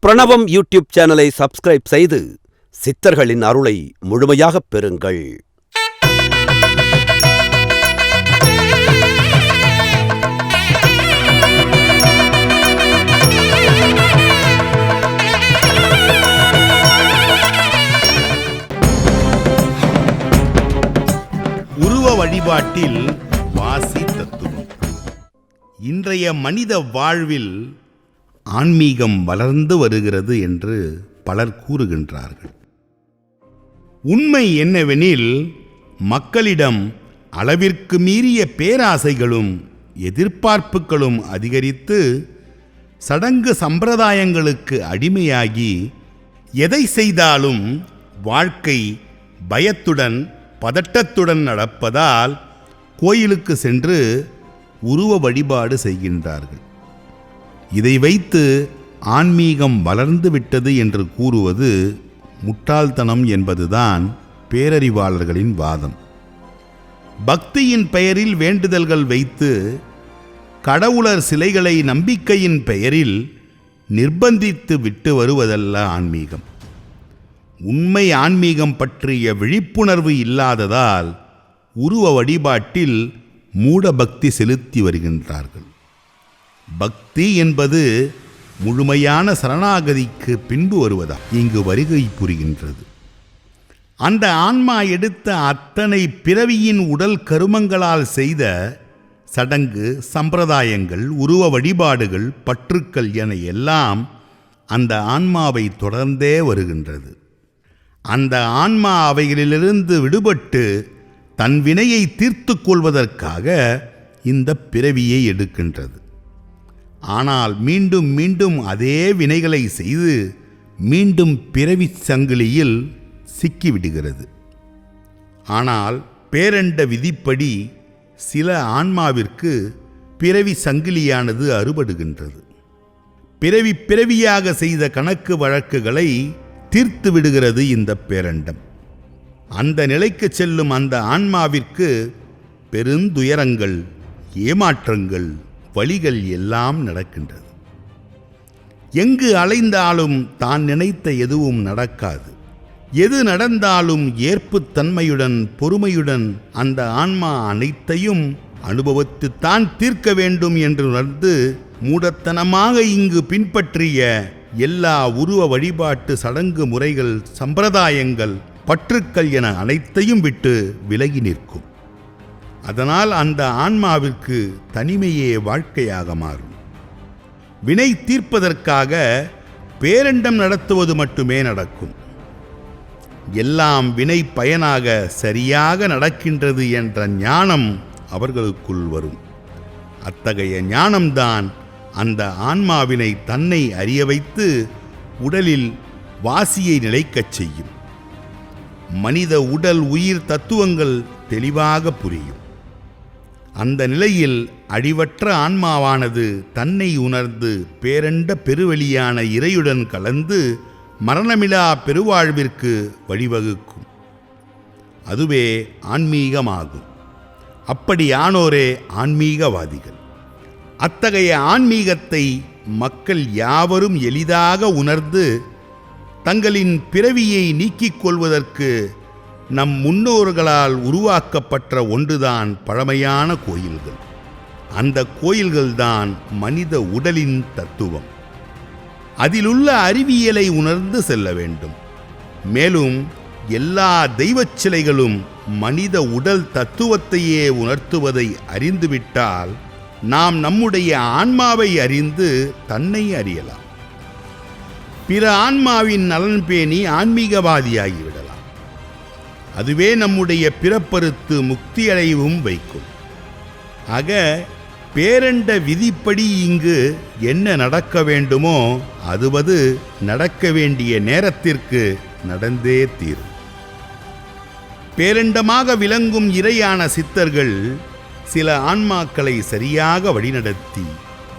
பிரணவம் யூடியூப் சேனலை சப்ஸ்கிரைப் செய்து சித்தர்களின் அருளை முழுமையாகப் பெறுங்கள். உருவ வழிபாட்டில் வாசி தத்துவம். இன்றைய மனித வாழ்வில் ஆன்மீகம் வளர்ந்து வருகிறது என்று பலர் கூறுகின்றார்கள். உண்மை என்னவெனில், மக்களிடம் அளவிற்கு மீறிய பேராசைகளும் எதிர்பார்ப்புகளும் அதிகரித்து சடங்கு சம்பிரதாயங்களுக்கு அடிமையாகி எதை செய்தாலும் வாழ்க்கை பயத்துடன் பதட்டத்துடன் நடப்பதால் கோயிலுக்கு சென்று உருவ வழிபாடு செய்கின்றார்கள். இதை வைத்து ஆன்மீகம் வளர்ந்து விட்டது என்று கூறுவது முட்டாள்தனம் என்பதுதான் பேரறிவாளர்களின் வாதம். பக்தியின் பெயரில் வேண்டுதல்கள் வைத்து கடவுளர் சிலைகளை நம்பிக்கையின் பெயரில் நிர்பந்தித்து விட்டு வருவதல்ல ஆன்மீகம். உண்மை ஆன்மீகம் பற்றிய விழிப்புணர்வு இல்லாததால் உருவ வழிபாட்டில் மூட பக்தி செலுத்தி வருகின்றார்கள். பக்தி என்பது முழுமையான சரணாகதிக்கு பின்பு வருவதா இங்கு வருகை புரிகின்றது. அந்த ஆன்மா எடுத்த அத்தனை பிறவியின் உடல் கருமங்களால் செய்த சடங்கு சம்பிரதாயங்கள், உருவ வழிபாடுகள், பற்றுக்கள் என எல்லாம் அந்த ஆன்மாவை தொடர்ந்தே வருகின்றது. அந்த ஆன்மா அவைகளிலிருந்து விடுபட்டு தன் வினையை தீர்த்து கொள்வதற்காக இந்த பிறவியை எடுக்கின்றது. ஆனால் மீண்டும் மீண்டும் அதே வினைகளை செய்து மீண்டும் பிறவி சங்கிலியில் சிக்கிவிடுகிறது. ஆனால் பேரண்ட விதிப்படி சில ஆன்மாவிற்கு பிறவி சங்கிலியானது அறுபடுகின்றது. பிறவியாக செய்த கணக்கு வழக்குகளை தீர்த்து விடுகிறது இந்த பேரண்டம். அந்த நிலைக்கு செல்லும் அந்த ஆன்மாவிற்கு பெருந்துயரங்கள், ஏமாற்றங்கள், வழிகள் எல்லாம் நடக்கின்றது. எங்கு அலைந்தாலும் தான் நினைத்த எதுவும் நடக்காது. எது நடந்தாலும் ஏற்புத்தன்மையுடன் பொறுமையுடன் அந்த ஆன்மா அனைத்தையும் அனுபவித்துத்தான் தீர்க்க வேண்டும் என்று உணர்ந்து மூடத்தனமாக இங்கு பின்பற்றிய எல்லா உருவ வழிபாட்டு சடங்கு முறைகள், சம்பிரதாயங்கள், பற்றுக்கள் என அனைத்தையும் விட்டு விலகி நிற்கும். அதனால் அந்த ஆன்மாவிற்கு தனிமையே வாழ்க்கையாக மாறும். வினை தீர்ப்பதற்காக பேரண்டம் நடத்துவது மட்டுமே நடக்கும். எல்லாம் வினை பயனாக சரியாக நடக்கின்றது என்ற ஞானம் அவர்களுக்குள் வரும். அத்தகைய ஞானம்தான் அந்த ஆன்மாவினை தன்னை அறிய வைத்து உடலில் வாசியை நிலைக்கச் செய்யும். மனித உடல் உயிர் தத்துவங்கள் தெளிவாக புரியும். அந்த நிலையில் அழிவற்ற ஆன்மாவானது தன்னை உணர்ந்து பேரண்ட பெருவெளியான இறையுடன் கலந்து மரணமிலா பெருவாழ்விற்கு வழிவகுக்கும். அதுவே ஆன்மீகமாகும். அப்படியானோரே ஆன்மீகவாதிகள். அத்தகைய ஆன்மீகத்தை மக்கள் யாவரும் எளிதாக உணர்ந்து தங்களின் பிறவியை நீக்கிக் கொள்வதற்கு நம் முன்னோர்களால் உருவாக்கப்பட்ட ஒன்றுதான் பழமையான கோயில்கள். அந்த கோயில்கள்தான் மனித உடலின் தத்துவம். அதிலுள்ள அறிவியலை உணர்ந்து செல்ல வேண்டும். மேலும் எல்லா தெய்வச் சிலைகளும் மனித உடல் தத்துவத்தையே உணர்த்துவதை அறிந்துவிட்டால் நாம் நம்முடைய ஆன்மாவை அறிந்து தன்னை அறியலாம். பிற ஆன்மாவின் நலன் பேணி ஆன்மீகவாதியாகிவிடலாம். அதுவே நம்முடைய பிறப்பறுத்து முக்தியடைவும் வைக்கும். ஆக பேரண்ட விதிப்படி இங்கு என்ன நடக்க வேண்டுமோ அதுவது நடக்க வேண்டிய நேரத்திற்கு நடந்தே தீரும். பேரண்டமாக விளங்கும் இறையான சித்தர்கள் சில ஆன்மாக்களை சரியாக வழிநடத்தி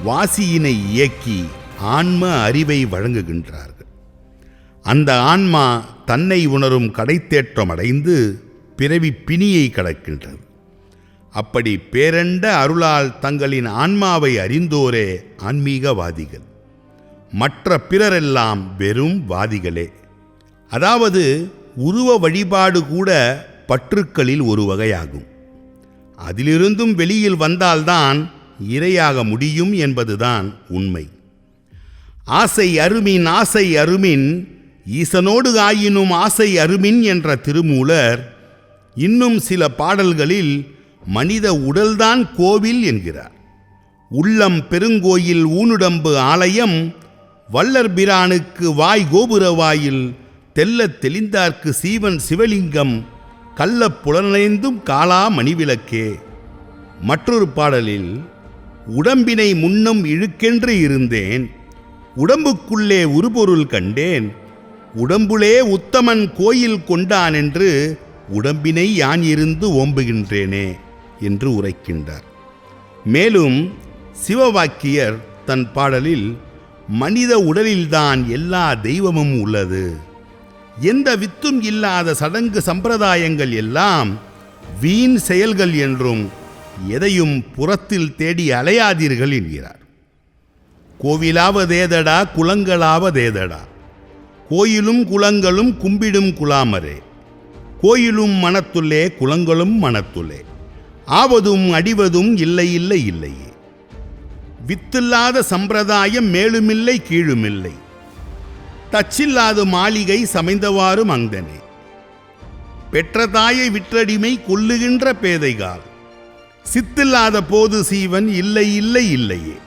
வாசியினை இயக்கி ஆன்ம அறிவை வழங்குகின்றார்கள். அந்த ஆன்மா தன்னை உணரும் கடைத்தேற்றம் அடைந்து பிறவி பிணியை கடக்கின்றது. அப்படி பேரண்ட அருளால் தங்களின் ஆன்மாவை அறிந்தோரே ஆன்மீகவாதிகள். மற்ற பிறரெல்லாம் வெறும் வாதிகளே. அதாவது உருவ வழிபாடு கூட பற்றுக்களில் ஒரு வகையாகும். அதிலிருந்தும் வெளியில் வந்தால்தான் இரையாக முடியும் என்பதுதான் உண்மை. ஆசை அருமின் ஆசை அருமின் ஈசனோடு ஆயினும் ஆசை அருமின் என்ற திருமூலர் இன்னும் சில பாடல்களில் மனித உடல்தான் கோவில் என்கிறார். உள்ளம் பெருங்கோயில் ஊனுடம்பு ஆலயம் வள்ளற் பிரானுக்கு வாய் கோபுர வாயில் தெல்லத் தெளிந்தார்க்கு சீவன் சிவலிங்கம் கள்ளப் புலனைந்தும் காலா மணிவிளக்கே. மற்றொரு பாடலில் உடம்பினை முன்னும் இழுக்கென்று இருந்தேன் உடம்புக்குள்ளே உருபொருள் கண்டேன் உடம்புலே உத்தமன் கோயில் கொண்டான் என்று உடம்பினை யான் இருந்து ஓம்புகின்றேனே என்று உரைக்கின்றார். மேலும் சிவவாக்கியர் தன் பாடலில் மனித உடலில்தான் எல்லா தெய்வமும் உள்ளது, எந்த வித்தும் இல்லாத சடங்கு சம்பிரதாயங்கள் எல்லாம் வீண் செயல்கள் என்றும் எதையும் புறத்தில் தேடி அலையாதீர்கள் என்கிறார். கோவிலாவதேதடா குலங்களாவதேதடா கோயிலும் குலங்களும் கும்பிடும் குலாமரே கோயிலும் மனத்துள்ளே குலங்களும் மனத்துள்ளே ஆவதும் அடிவதும் இல்லை இல்லை இல்லையே. வித்தில்லாத சம்பிரதாயம் மேலுமில்லை கீழுமில்லை தச்சில்லாத மாளிகை சமைந்தவாறு மங்கனே பெற்ற தாயை விற்றடிமை கொல்லுகின்ற பேதைகால் சித்தில்லாத போது சீவன் இல்லை இல்லை இல்லையே.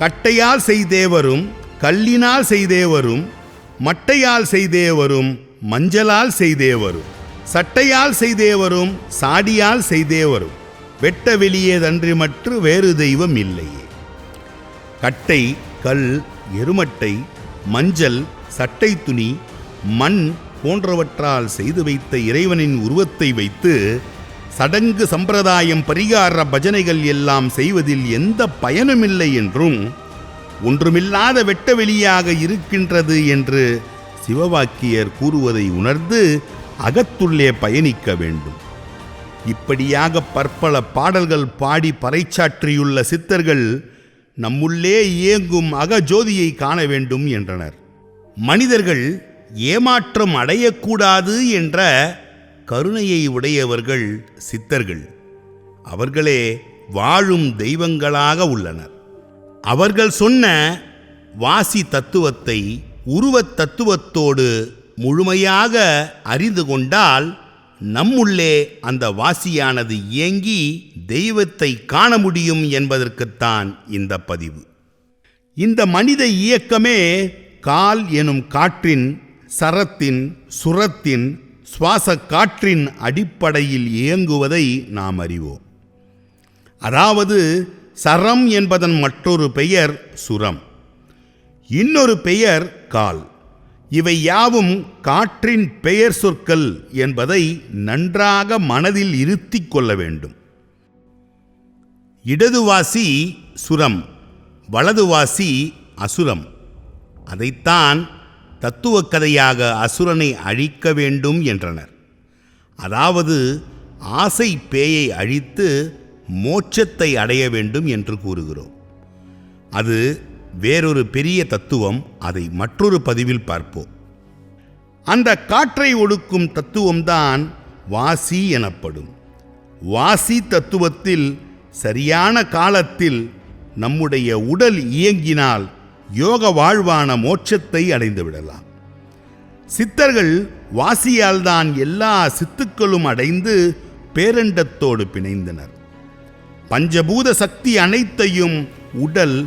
கட்டையால் செய்தேவரும் கல்லினால் செய்தேவரும் மட்டையால் செய்தேவரும் மஞ்சளால் செய்தேவரும் சட்டையால் செய்தேவரும் சாடியால் செய்தேவரும் வெட்ட வெளியேதன்றி மற்ற வேறு தெய்வம் இல்லையே. கட்டை கல் எருமட்டை மஞ்சள் சட்டை துணி மண் போன்றவற்றால் செய்து வைத்த இறைவனின் உருவத்தை வைத்து சடங்கு சம்பிரதாயம் பரிகார பஜனைகள் எல்லாம் செய்வதில் எந்த பயனுமில்லை என்றும் ஒன்றுமில்லாத வெட்ட வெளியாக இருக்கின்றது என்று சிவவாக்கியர் கூறுவதை உணர்ந்து அகத்துள்ளே பயணிக்க வேண்டும். இப்படியாக பற்பல பாடல்கள் பாடி பறைச்சாற்றியுள்ள சித்தர்கள் நம்முள்ளே இயங்கும் அகஜோதியை காண வேண்டும் என்றனர். மனிதர்கள் ஏமாற்றம் அடையக்கூடாது என்ற கருணையை உடையவர்கள் சித்தர்கள். அவர்களே வாழும் தெய்வங்களாக உள்ளனர். அவர்கள் சொன்ன வாசி தத்துவத்தை உருவத் தத்துவத்தோடு முழுமையாக அறிந்து கொண்டால் நம்முள்ளே அந்த வாசியானது இயங்கி தெய்வத்தை காண முடியும் என்பதற்குத்தான் இந்த பதிவு. இந்த மனித இயக்கமே கால் எனும் காற்றின் சரத்தின் சுரத்தின் சுவாச காற்றின் அடிப்படையில் இயங்குவதை நாம் அறிவோம். அதாவது சரம் என்பதன் மற்றொரு பெயர் சுரம், இன்னொரு பெயர் கால். இவை யாவும் காற்றின் பெயர் சொற்கள் என்பதை நன்றாக மனதில் இருத்திக் கொள்ள வேண்டும். இடதுவாசி சுரம், வலதுவாசி அசுரம். அதைத்தான் தத்துவ கதையாக அசுரனை அழிக்க வேண்டும் என்றனர். அதாவது ஆசை பேயை அழித்து மோட்சத்தை அடைய வேண்டும் என்று கூறுகிறோம். அது வேறொரு பெரிய தத்துவம். அதை மற்றொரு பதிவில் பார்ப்போம். அந்த காற்றை ஒடுக்கும் தத்துவம்தான் வாசி எனப்படும். வாசி தத்துவத்தில் சரியான காலத்தில் நம்முடைய உடல் இயங்கினால் யோக வாழ்வான மோட்சத்தை அடைந்து விடலாம். சித்தர்கள் வாசியால் தான் எல்லா சித்துக்களும் அடைந்து பேரண்டத்தோடு பிணைந்தனர். பஞ்சபூத சக்தி அனைத்தையும் உடல்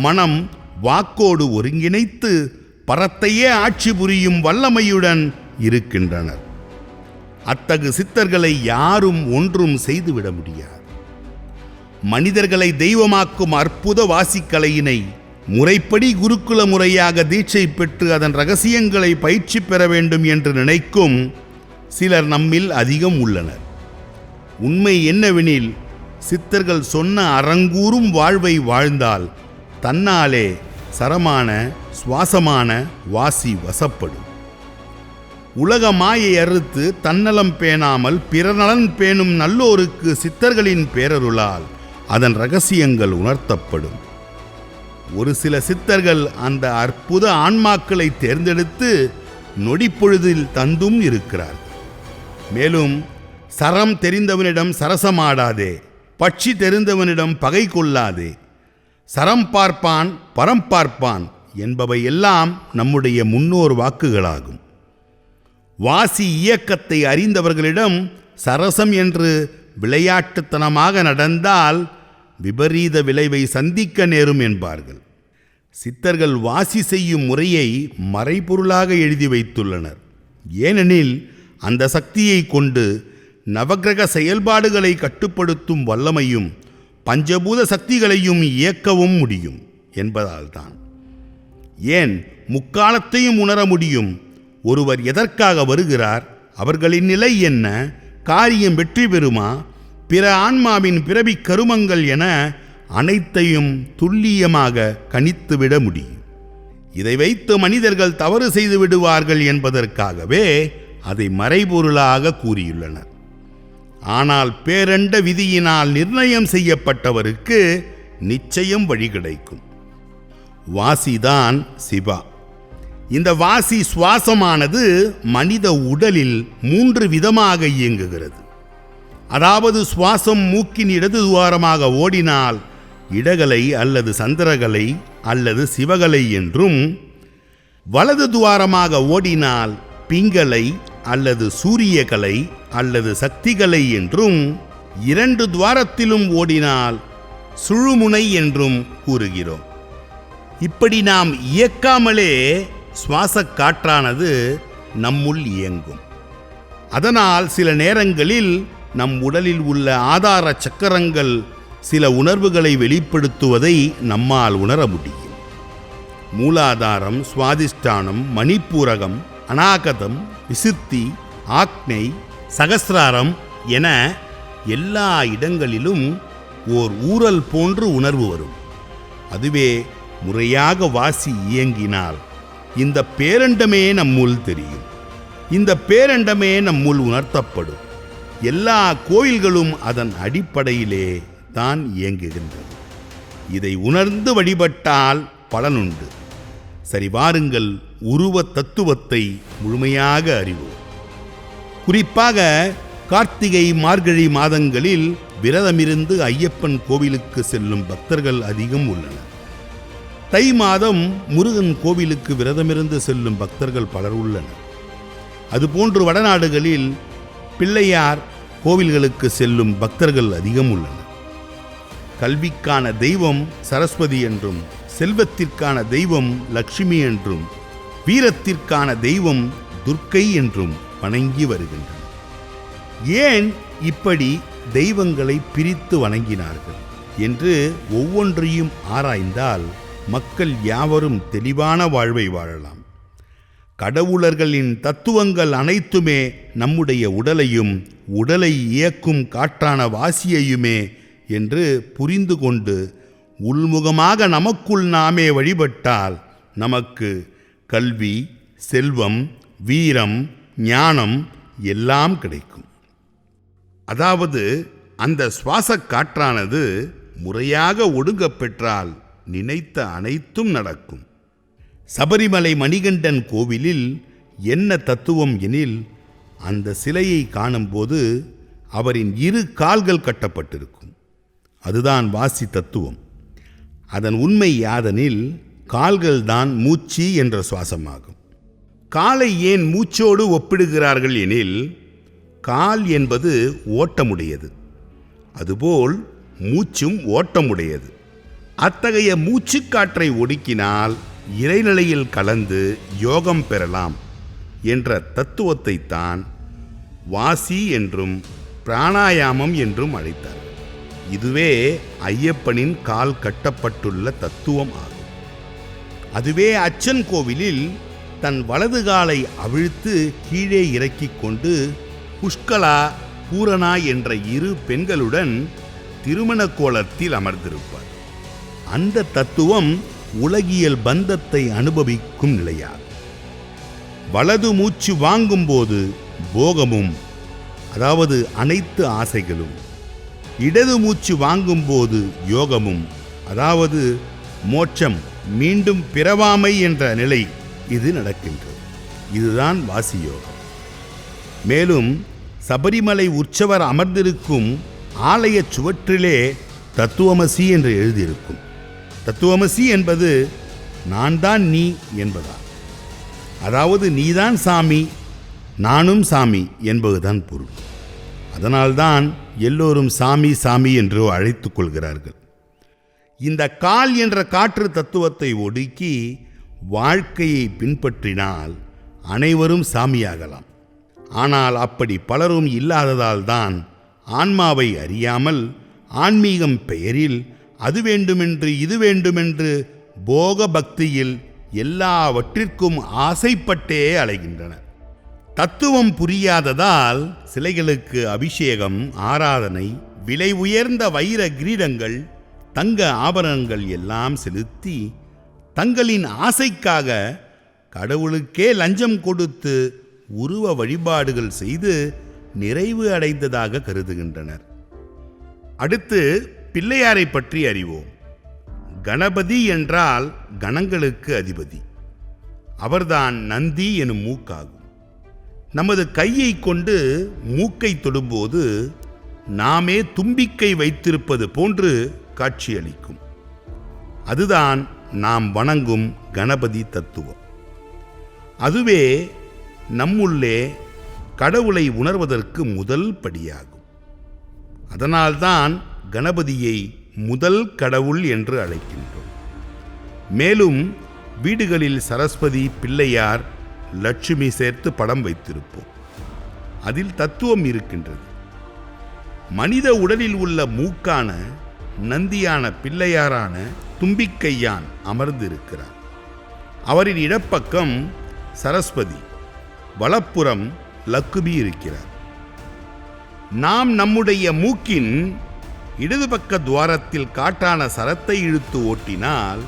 மனம் வாக்கோடு ஒருங்கிணைத்து பரத்தையே ஆட்சி புரியும் வல்லமையுடன் இருக்கின்றனர். அத்தகு சித்தர்களை யாரும் ஒன்றும் செய்துவிட முடியாது. மனிதர்களை தெய்வமாக்கும் அற்புத வாசிக்கலையினை முறைப்படி குருகுல முறையாக தீட்சை பெற்று அதன் இரகசியங்களை பயிற்சி பெற வேண்டும் என்று நினைக்கும் சிலர் நம்மில் அதிகம் உள்ளனர். உண்மை என்னவெனில், சித்தர்கள் சொன்ன அறங்கூறும் வாழ்வை வாழ்ந்தால் தன்னாலே சரமான சுவாசமான வாசி வசப்படும். உலக மாயை அறுத்து தன்னலம் பேணாமல் பிறநலன் பேணும் நல்லோருக்கு சித்தர்களின் பேரருளால் அதன் இரகசியங்கள் உணர்த்தப்படும். ஒரு சில சித்தர்கள் அந்த அற்புத ஆன்மாக்களை தேர்ந்தெடுத்து நொடிப்பொழுதில் தந்தும் இருக்கிறார்கள். மேலும் சரம் தெரிந்தவனிடம் சரசமாடாதே, பட்சி தெரிந்தவனிடம் பகை கொள்ளாதே, சரம் பார்ப்பான் பரம் பார்ப்பான் என்பவை எல்லாம் நம்முடைய முன்னோர் வாக்குகளாகும். வாசி இயக்கத்தை அறிந்தவர்களிடம் சரசம் என்று விளையாட்டுத்தனமாக நடந்தால் விபரீத விளைவை சந்திக்க நேரும் என்பார்கள். சித்தர்கள் வாசி செய்யும் முறையை மறைபொருளாக எழுதி வைத்துள்ளனர். ஏனெனில் அந்த சக்தியை கொண்டு நவக்கிரக செயல்பாடுகளை கட்டுப்படுத்தும் வல்லமையும் பஞ்சபூத சக்திகளையும் இயக்கவும் முடியும் என்பதால்தான். ஏன் முக்காலத்தையும் உணர முடியும். ஒருவர் எதற்காக வருகிறார், அவர்களின் நிலை என்ன, காரியம் வெற்றி பெறுமா, பிற ஆன்மாவின் பிறவி கருமங்கள் என அனைத்தையும் துல்லியமாக கணித்துவிட முடியும். இதை வைத்து மனிதர்கள் தவறு செய்து விடுவார்கள் என்பதற்காகவே அதை மறைபொருளாக கூறியுள்ளனர். ஆனால் பேரண்ட விதியினால் நிர்ணயம் செய்யப்பட்டவருக்கு நிச்சயம் வழி கிடைக்கும். வாசிதான் சிவா. இந்த வாசி சுவாசமானது மனித உடலில் 3 விதமாக இயங்குகிறது. அதாவது சுவாசம் மூக்கின் இடது துவாரமாக ஓடினால் இடகலை அல்லது சந்திரகலை அல்லது சிவகலை என்றும், வலது துவாரமாக ஓடினால் பிங்கலை அல்லது சூரியகலை அல்லது சக்திகலை என்றும், 2 துவாரத்திலும் ஓடினால் சுழுமுனை என்றும் கூறுகிறோம். இப்படி நாம் இயக்காமலே சுவாச காற்றானது நம்முள் இயங்கும். அதனால் சில நேரங்களில் நம் உடலில் உள்ள ஆதார சக்கரங்கள் சில உணர்வுகளை வெளிப்படுத்துவதை நம்மால் உணர முடியும். மூலாதாரம், சுவாதிஷ்டானம், மணிப்பூரகம், அநாகதம், விசுத்தி, ஆக்னை, சகசிராரம் என எல்லா இடங்களிலும் ஓர் ஊறல் போன்று உணர்வு வரும். அதுவே முறையாக வாசி இயங்கினால் இந்த பேரண்டமே நம்முள் தெரியும். இந்த பேரண்டமே நம்முள் உணர்த்தப்படும். எல்லா கோயில்களும் அதன் அடிப்படையிலே தான் இயங்குகின்றது. இதை உணர்ந்து வழிபட்டால் பலனுண்டு. சரி, வாருங்கள் உருவ தத்துவத்தை முழுமையாக அறிவோம். குறிப்பாக கார்த்திகை மார்கழி மாதங்களில் விரதமிருந்து ஐயப்பன் கோவிலுக்கு செல்லும் பக்தர்கள் அதிகம் உள்ளனர். தை மாதம் முருகன் கோவிலுக்கு விரதமிருந்து செல்லும் பக்தர்கள் பலர் உள்ளனர். அதுபோன்று வடநாடுகளில் பிள்ளையார் கோவில்களுக்கு செல்லும் பக்தர்கள் அதிகம் உள்ளனர். கல்விக்கான தெய்வம் சரஸ்வதி என்றும், செல்வத்திற்கான தெய்வம் லட்சுமி என்றும், வீரத்திற்கான தெய்வம் துர்க்கை என்றும் வணங்கி வருகின்றனர். ஏன் இப்படி தெய்வங்களை பிரித்து வணங்கினார்கள் என்று ஒவ்வொன்றையும் ஆராய்ந்தால் மக்கள் யாவரும் தெளிவான வாழ்வை வாழலாம். கடவுளர்களின் தத்துவங்கள் அனைத்துமே நம்முடைய உடலையும் உடலை இயக்கும் காற்றான வாசியையுமே என்று புரிந்து கொண்டு உள்முகமாக நமக்குள் நாமே வழிபட்டால் நமக்கு கல்வி, செல்வம், வீரம், ஞானம் எல்லாம் கிடைக்கும். அதாவது அந்த சுவாச காற்றானது முறையாக ஒடுங்கப் பெற்றால் நினைத்த அனைத்தும் நடக்கும். சபரிமலை மணிகண்டன் கோவிலில் என்ன தத்துவம் எனில், அந்த சிலையை காணும்போது அவரின் 2 கால்கள் கட்டப்பட்டிருக்கும். அதுதான் வாசி தத்துவம். அதன் உண்மை யாதெனில், கால்கள்தான் மூச்சு என்ற சுவாசமாகும். காலை ஏன் மூச்சோடு ஒப்பிடுகிறார்கள் எனில், கால் என்பது ஓட்டமுடையது, அதுபோல் மூச்சும் ஓட்டமுடையது. அத்தகைய மூச்சுக்காற்றை ஒடுக்கினால் இறைநிலையில் கலந்து யோகம் பெறலாம் என்ற தத்துவத்தை தான் வாசி என்றும் பிராணாயாமம் என்றும் அழைத்தார். இதுவே ஐயப்பனின் கால் கட்டப்பட்டுள்ள தத்துவம் ஆகும். அதுவே அச்சன் கோவிலில் தன் வலது காலை அவிழ்த்து கீழே இறக்கிக் கொண்டு புஷ்கலா, பூரணா என்ற 2 பெண்களுடன் திருமண கோலத்தில் அமர்ந்திருப்பார். அந்த தத்துவம் உலகியல் பந்தத்தை அனுபவிக்கும் நிலையாகும். வலது மூச்சு வாங்கும்போது போகமும், அதாவது அனைத்து ஆசைகளும், இடது மூச்சு வாங்கும்போது யோகமும், அதாவது மோட்சம், மீண்டும் பிறவாமை என்ற நிலை இது நடக்கின்றது. இதுதான் வாசியோகம். மேலும் சபரிமலை உற்சவர் அமர்ந்திருக்கும் ஆலய சுவற்றிலே தத்துவமசி என்று எழுதியிருக்கும். தத்துவமசி என்பது நான் தான் நீ என்பதா, அதாவது நீதான் சாமி, நானும் சாமி என்பதுதான் பொருள். அதனால்தான் எல்லோரும் சாமி சாமி என்று அழைத்துக் கொள்கிறார்கள். இந்த கால் என்ற காற்று தத்துவத்தை ஒடுக்கி வாழ்க்கையை பின்பற்றினால் அனைவரும் சாமியாகலாம். ஆனால் அப்படி பலரும் இல்லாததால் தான் ஆன்மாவை அறியாமல் ஆன்மீகம் பெயரில் அது வேண்டுமென்று இது வேண்டுமென்று போக பக்தியில் எல்லாவற்றிற்கும் ஆசைப்பட்டே அலைகின்றனர். தத்துவம் புரியாததால் சிலைகளுக்கு அபிஷேகம், ஆராதனை, விலை உயர்ந்த வைர கிரீடங்கள், தங்க ஆபரணங்கள் எல்லாம் செலுத்தி தங்களின் ஆசைக்காக கடவுளுக்கே லஞ்சம் கொடுத்து உருவ வழிபாடுகள் செய்து நிறைவு அடைந்ததாக கருதுகின்றனர். அடுத்து பிள்ளையாரை பற்றி அறிவோம். கணபதி என்றால் கணங்களுக்கு அதிபதி. அவர்தான் நந்தி எனும் மூக்காகும். நமது கையை கொண்டு மூக்கை தொடும்போது நாமே தும்பிக்கை வைத்திருப்பது போன்று காட்சியளிக்கும். அதுதான் நாம் வணங்கும் கணபதி தத்துவம். அதுவே நம்முள்ளே கடவுளை உணர்வதற்கு முதல் படியாகும். அதனால்தான் கணபதியை முதல் கடவுள் என்று அழைக்கின்றோம். மேலும் வீடுகளில் சரஸ்வதி, பிள்ளையார், லட்சுமி சேர்த்து படம் வைத்திருப்போம். அதில் தத்துவம் இருக்கின்றது. மனித உடலில் உள்ள மூக்கான நந்தியான பிள்ளையாரான தும்பிக்கையான் அமர்ந்திருக்கிறார். அவரின் இடப்பக்கம் சரஸ்வதி, வலப்புறம் லக்குமி இருக்கிறார். நாம் நம்முடைய மூக்கின் இடது பக்க துவாரத்தில் காட்டான சரத்தை இழுத்து ஓட்டினால்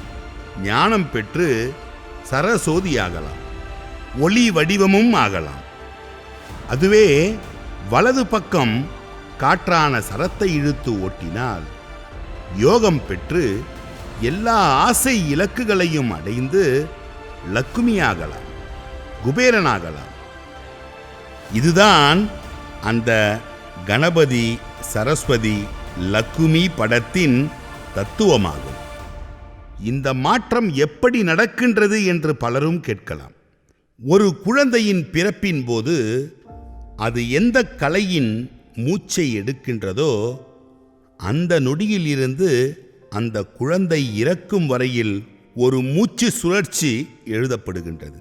ஞானம் பெற்று சரசோதியாகலாம், ஒளி வடிவமும் ஆகலாம். அதுவே வலது பக்கம் காற்றான சரத்தை இழுத்து ஓட்டினால் யோகம் பெற்று எல்லா ஆசை இலக்குகளையும் அடைந்து லக்குமியாகலாம், குபேரனாகலாம். இதுதான் அந்த கணபதி, சரஸ்வதி, லக்குமி படத்தின் தத்துவமாகும். இந்த மாற்றம் எப்படி நடக்கின்றது என்று பலரும் கேட்கலாம். ஒரு குழந்தையின் பிறப்பின் போது அது எந்த கலையின் மூச்சை எடுக்கின்றதோ அந்த நொடியில் இருந்து அந்த குழந்தை இறக்கும் வரையில் ஒரு மூச்சு சுழற்சி எழுதப்படுகின்றது.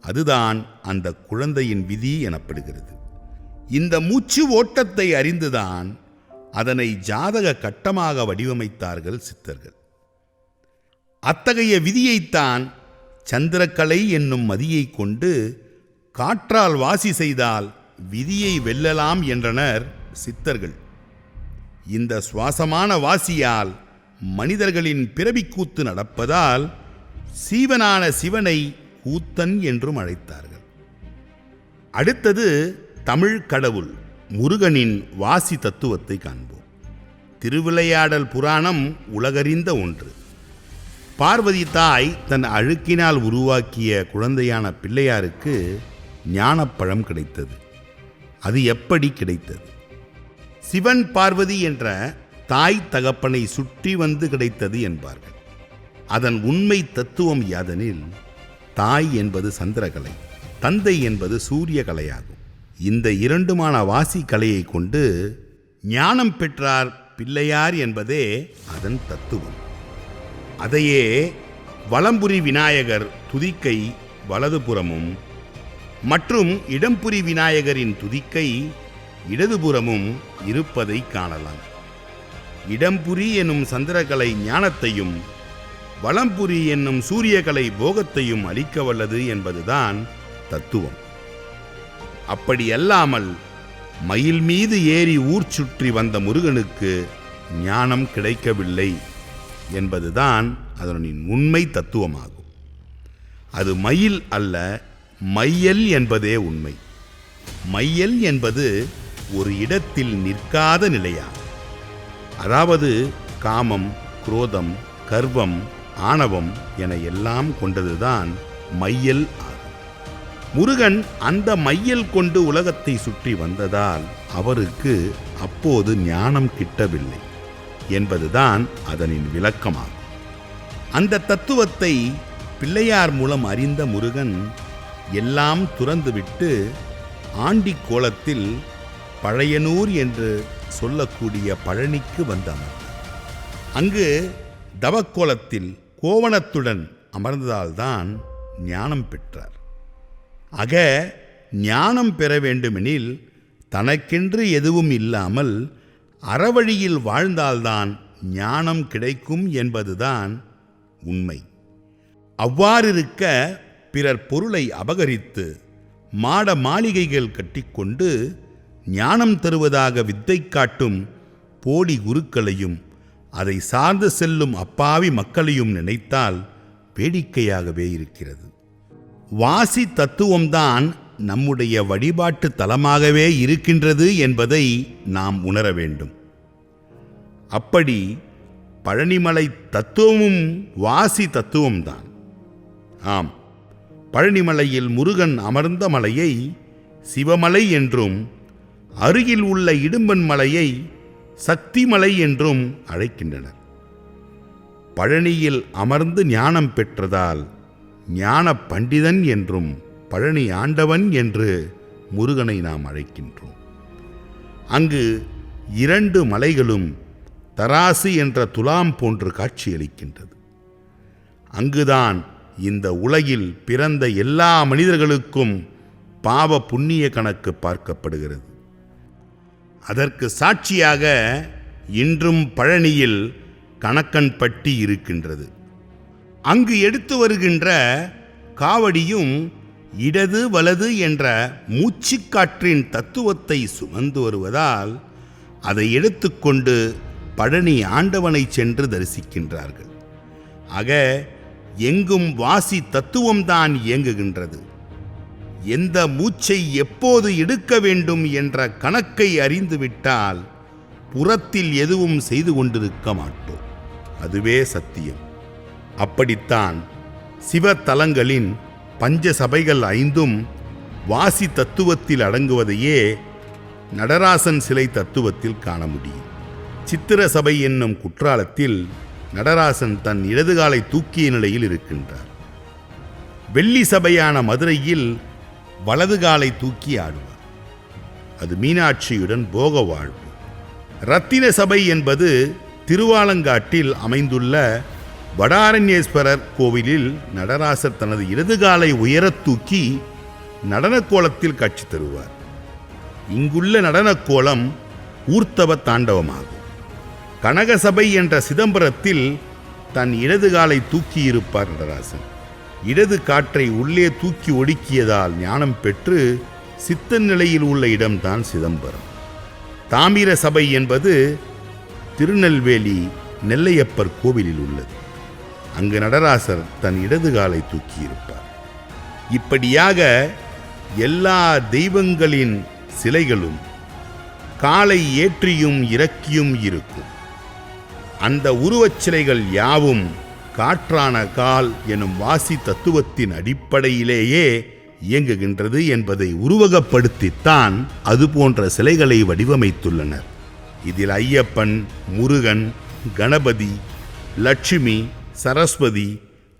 அதுதான் அந்த குழந்தையின் விதி எனப்படுகிறது. இந்த மூச்சு ஓட்டத்தை அறிந்துதான் அதனை ஜாதக கட்டமாக வடிவமைத்தார்கள் சித்தர்கள். அத்தகைய விதியைத்தான் சந்திரக்கலை என்னும் மதியை கொண்டு காற்றால் வாசி செய்தால் விதியை வெல்லலாம் என்றனர் சித்தர்கள். இந்த சுவாசமான வாசியால் மனிதர்களின் பிறவிக்கூத்து நடப்பதால் சீவனான சிவனை கூத்தன் என்றும் அழைத்தார்கள். அடுத்தது தமிழ் கடவுள் முருகனின் வாசி தத்துவத்தை காண்போம். திருவிளையாடல் புராணம் உலகறிந்த ஒன்று. பார்வதி தாய் தன் அழுக்கினால் உருவாக்கிய குழந்தையான பிள்ளையாருக்கு ஞானப்பழம் கிடைத்தது. அது எப்படி கிடைத்தது? சிவன் பார்வதி என்ற தாய் தகப்பனை சுற்றி வந்து கிடைத்தது என்பார்கள். அதன் உண்மை தத்துவம் யாதெனில், தாய் என்பது சந்திரகலை, தந்தை என்பது சூரிய கலையாகும். இந்த இரண்டுமான வாசி கலையை கொண்டு ஞானம் பெற்றார் பிள்ளையார் என்பதே அதன் தத்துவம். அதையே வலம்புரி விநாயகர் துதிக்கை வலதுபுறமும் மற்றும் இடம்புரி விநாயகரின் துதிக்கை இடதுபுறமும் இருப்பதை காணலாம். இடம்புரி என்னும் சந்திரகலை ஞானத்தையும் வலம்புரி என்னும் சூரியகலை போகத்தையும் அளிக்க வல்லது என்பதுதான் தத்துவம். அப்படியல்லாமல் மயில் மீது ஏறி ஊர் சுற்றி வந்த முருகனுக்கு ஞானம் கிடைக்கவில்லை என்பதுதான் அதனின் உண்மை தத்துவமாகும். அது மயில் அல்ல, மையல் என்பதே உண்மை. மையல் என்பது ஒரு இடத்தில் நிற்காத நிலையாகும். அதாவது காமம், குரோதம், கர்வம், ஆணவம் என எல்லாம் கொண்டதுதான் மையல் ஆகும். முருகன் அந்த மையல் கொண்டு உலகத்தை சுற்றி வந்ததால் அவருக்கு அப்போது ஞானம் கிட்டவில்லை என்பதுதான் அதனின் விளக்கமாகும். அந்த தத்துவத்தை பிள்ளையார் மூலம் அறிந்த முருகன் எல்லாம் துறந்துவிட்டு ஆண்டி கோலத்தில் பழையனூர் என்று சொல்லக்கூடிய பழனிக்கு வந்தவர். அங்கு தவக்கோலத்தில் கோவணத்துடன் அமர்ந்ததால்தான் ஞானம் பெற்றார். ஆக ஞானம் பெற வேண்டுமெனில் தனக்கென்று எதுவும் இல்லாமல் அறவழியில் வாழ்ந்தால்தான் ஞானம் கிடைக்கும் என்பதுதான் உண்மை. அவ்வாறிருக்க பிறர் பொருளை அபகரித்து மாட மாளிகைகள் கட்டிக்கொண்டு ஞானம் தருவதாக வித்தை காட்டும் போலி குருக்களையும் அதை சார்ந்து செல்லும் அப்பாவி மக்களையும் நினைத்தால் வேடிக்கையாகவே இருக்கிறது. வாசி தத்துவம்தான் நம்முடைய வழிபாட்டு தலமாகவே இருக்கின்றது என்பதை நாம் உணர வேண்டும். அப்படி பழனிமலை தத்துவமும் வாசி தத்துவம்தான். ஆம், பழனிமலையில் முருகன் அமர்ந்த மலையை சிவமலை என்றும், அருகில் உள்ள இடும்பன் மலையை சக்தி மலை என்றும் அழைக்கின்றனர். பழனியில் அமர்ந்து ஞானம் பெற்றதால் ஞான பண்டிதன் என்றும் பழனி ஆண்டவன் என்று முருகனை நாம் அழைக்கின்றோம். அங்கு 2 மலைகளும் தராசு என்ற துலாம் போன்று காட்சியளிக்கின்றது. அங்குதான் இந்த உலகில் பிறந்த எல்லா மனிதர்களுக்கும் பாவ புண்ணிய கணக்கு பார்க்கப்படுகிறது. அதற்கு சாட்சியாக இன்றும் பழனியில் கணக்கன்பட்டி இருக்கின்றது. அங்கு எடுத்து வருகின்ற காவடியும் இடது வலது என்ற மூச்சுக்காற்றின் தத்துவத்தை சுமந்து வருவதால் அதை எடுத்துக்கொண்டு பழனி ஆண்டவனை சென்று தரிசிக்கின்றார்கள். ஆக எங்கும் வாசி தத்துவம்தான் இயங்குகின்றது. எந்த மூச்சை எப்போது எடுக்க வேண்டும் என்ற கணக்கை அறிந்துவிட்டால் புறத்தில் எதுவும் செய்து கொண்டிருக்க மாட்டோம். அதுவே சத்தியம். அப்படித்தான் சிவத்தலங்களின் பஞ்ச சபைகள் 5ம் வாசி தத்துவத்தில் அடங்குவதையே நடராசன் சிலை தத்துவத்தில் காண முடியும். சித்திர சபை என்னும் குற்றாலத்தில் நடராசன் தன் இடதுகாலை தூக்கிய நிலையில் இருக்கின்றார். வெள்ளி சபையான மதுரையில் வலது காலை தூக்கி ஆடுவார். அது மீனாட்சியுடன் போக வாழ்வு. ரத்தின சபை என்பது திருவாலங்காட்டில் அமைந்துள்ள வடாரண்யேஸ்வரர் கோவிலில் நடராசர் தனது இடதுகாலை உயரத் தூக்கி நடனக்கோலத்தில் காட்சி தருவார். இங்குள்ள நடனக்கோலம் ஊர்த்தவ தாண்டவமாகும். கனகசபை என்ற சிதம்பரத்தில் தன் இடதுகாலை தூக்கியிருப்பார் நடராசன். இடது காற்றை உள்ளே தூக்கி ஒடுக்கியதால் ஞானம் பெற்று சித்த நிலையில் உள்ள இடம்தான் சிதம்பரம். தாமிர சபை என்பது திருநெல்வேலி நெல்லையப்பர் கோவிலில் உள்ளது. அங்கு நடராசர் தன் இடதுகாலை தூக்கியிருப்பார். இப்படியாக எல்லா தெய்வங்களின் சிலைகளும் காலை ஏற்றியும் இறக்கியும் இருக்கும். அந்த உருவச் சிலைகள் யாவும் காற்றான கால் எனும் வாசி தத்துவத்தின் அடிப்படையிலேயே இயங்குகின்றது என்பதை உருவகப்படுத்தித்தான் அதுபோன்ற சிலைகளை வடிவமைத்துள்ளனர். இதில் ஐயப்பன், முருகன், கணபதி, லட்சுமி, சரஸ்வதி,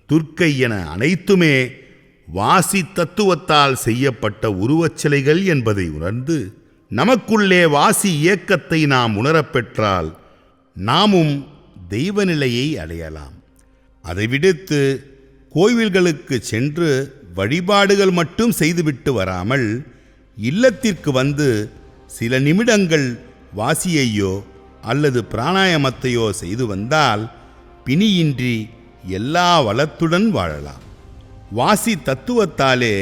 துர்க்கை என அனைத்துமே வாசி தத்துவத்தால் செய்யப்பட்ட உருவச் சிலைகள் என்பதை உணர்ந்து நமக்குள்ளே வாசி இயக்கத்தை நாம் உணரப்பெற்றால் நாமும் தெய்வ நிலையை அடையலாம். அதை விடுத்து கோவில்களுக்கு சென்று வழிபாடுகள் மட்டும் செய்துவிட்டு வராமல் இல்லத்திற்கு வந்து சில நிமிடங்கள் வாசியையோ அல்லது பிராணாயாமத்தையோ செய்து வந்தால் பிணியின்றி எல்லா வளத்துடன் வாழலாம். வாசி தத்துவத்தாலே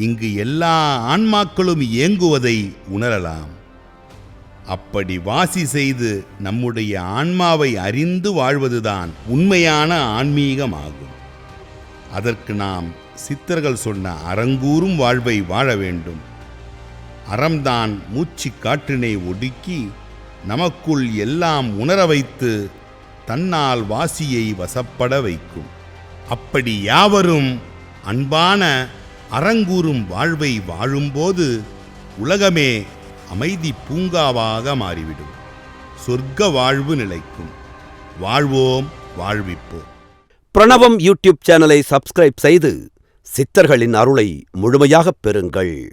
இங்கு எல்லா ஆன்மாக்களும் இயங்குவதை உணரலாம். அப்படி வாசி செய்து நம்முடைய ஆன்மாவை அறிந்து வாழ்வதுதான் உண்மையான ஆன்மீகமாகும். அதற்கு நாம் சித்தர்கள் சொன்ன அறங்கூறும் வாழ்வை வாழ வேண்டும். அறம்தான் மூச்சு காற்றினை ஒடுக்கி நமக்குள் எல்லாம் உணர வைத்து தன்னால் வாசியை வசப்பட வைக்கும். அப்படி யாவரும் அன்பான அறங்கூறும் வாழ்வை வாழும்போது உலகமே அமைதி பூங்காவாக மாறிவிடும். சொர்க்க வாழ்வு நிலைக்கும். வாழ்வோம், வாழ்விப்போம். பிரணவம் யூடியூப் சேனலை சப்ஸ்கிரைப் செய்து சித்தர்களின் அருளை முழுமையாகப் பெறுங்கள்.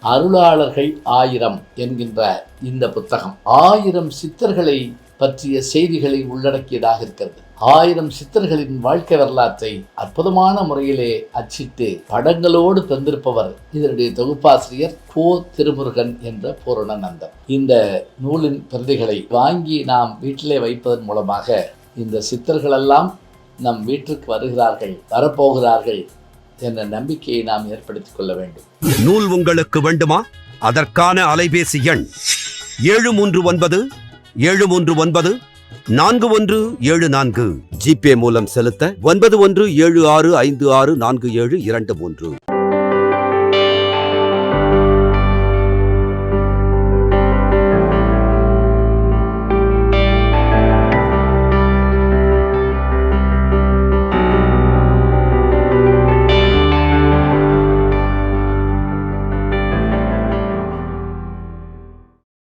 அருளாளர்கள் 1000 என்கின்ற இந்த புத்தகம் 1000 சித்தர்களை பற்றிய செய்திகளை உள்ளடக்கியதாக இருக்கிறது. 1000 சித்தர்களின் வாழ்க்கை வரலாற்றை அற்புதமான முறையிலே அச்சிட்டு படங்களோடு தந்திருப்பவர் இதனுடைய தொகுப்பாசிரியர் கோ. திருமுருகன் என்ற பூரணநந்தன். இந்த நூலின் பிரதிகளை வாங்கி நாம் வீட்டிலே வைப்பதன் மூலமாக இந்த சித்தர்களெல்லாம் நம் வீட்டிற்கு வருகிறார்கள், வரப்போகிறார்கள் என்ற நம்பிக்கையை நாம் ஏற்படுத்திக் கொள்ள வேண்டும். நூல் உங்களுக்கு வேண்டுமா? அதற்கான அலைபேசி எண் 739-739-4174. ஜிபே மூலம் செலுத்த 9176564723.